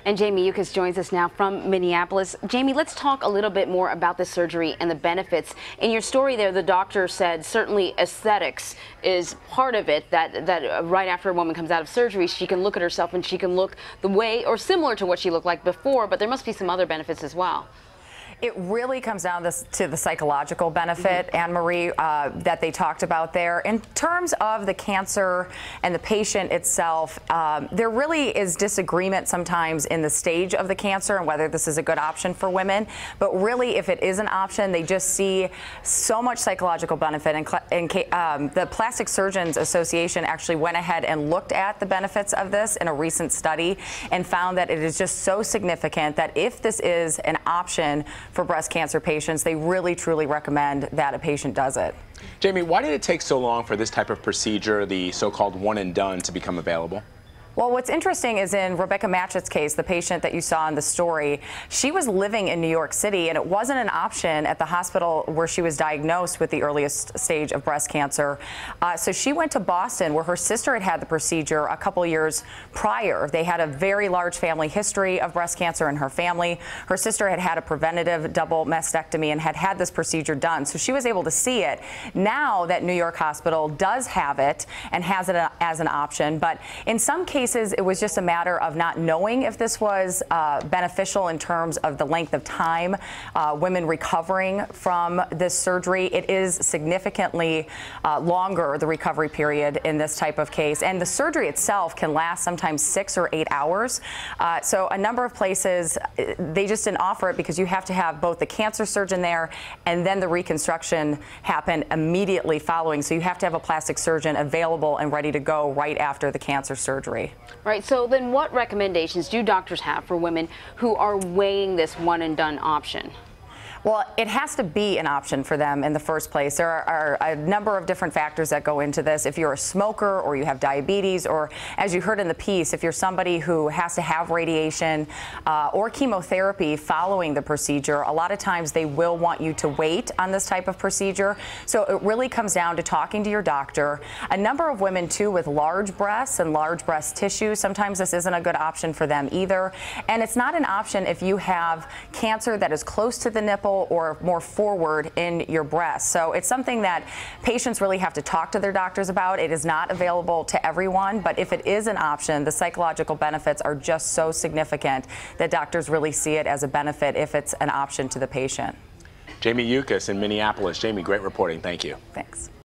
And Jamie Yuccas joins us now from Minneapolis. Jamie, let's talk a little bit more about the surgery and the benefits. In your story there, the doctor said certainly aesthetics is part of it, that right after a woman comes out of surgery, she can look at herself and she can look the way or similar to what she looked like before, but there must be some other benefits as well. It really comes down to the psychological benefit, Anne-Marie, that they talked about there. In terms of the cancer and the patient itself, there really is disagreement sometimes in the stage of the cancer and whether this is a good option for women. But really, if it is an option, they just see so much psychological benefit. And the Plastic Surgeons Association actually went ahead and looked at the benefits of this in a recent study and found that it is just so significant that if this is an option for breast cancer patients, they really truly recommend that a patient does it. Jamie, why did it take so long for this type of procedure, the so-called one and done, to become available? Well, what's interesting is in Rebecca Matchett's case, the patient that you saw in the story, she was living in New York City, and it wasn't an option at the hospital where she was diagnosed with the earliest stage of breast cancer. So she went to Boston, where her sister had had the procedure a couple years prior. They had a very large family history of breast cancer in her family. Her sister had had a preventative double mastectomy and had had this procedure done, so she was able to see it. Now that New York hospital does have it and has it as an option, but in some cases, it was just a matter of not knowing if this was beneficial in terms of the length of time women recovering from this surgery. It is significantly longer, the recovery period in this type of case, and the surgery itself can last sometimes 6 or 8 hours. So a number of places, they just didn't offer it because you have to have both the cancer surgeon there and then the reconstruction happen immediately following. So you have to have a plastic surgeon available and ready to go right after the cancer surgery. Right, so then what recommendations do doctors have for women who are weighing this one and done option? Well, it has to be an option for them in the first place. There are a number of different factors that go into this. If you're a smoker or you have diabetes, or as you heard in the piece, if you're somebody who has to have radiation or chemotherapy following the procedure, a lot of times they will want you to wait on this type of procedure. So it really comes down to talking to your doctor. A number of women, too, with large breasts and large breast tissue, sometimes this isn't a good option for them either. And it's not an option if you have cancer that is close to the nipple or more forward in your breast. So it's something that patients really have to talk to their doctors about. It is not available to everyone, but if it is an option, the psychological benefits are just so significant that doctors really see it as a benefit if it's an option to the patient. Jamie Yuccas in Minneapolis. Jamie, great reporting. Thank you. Thanks.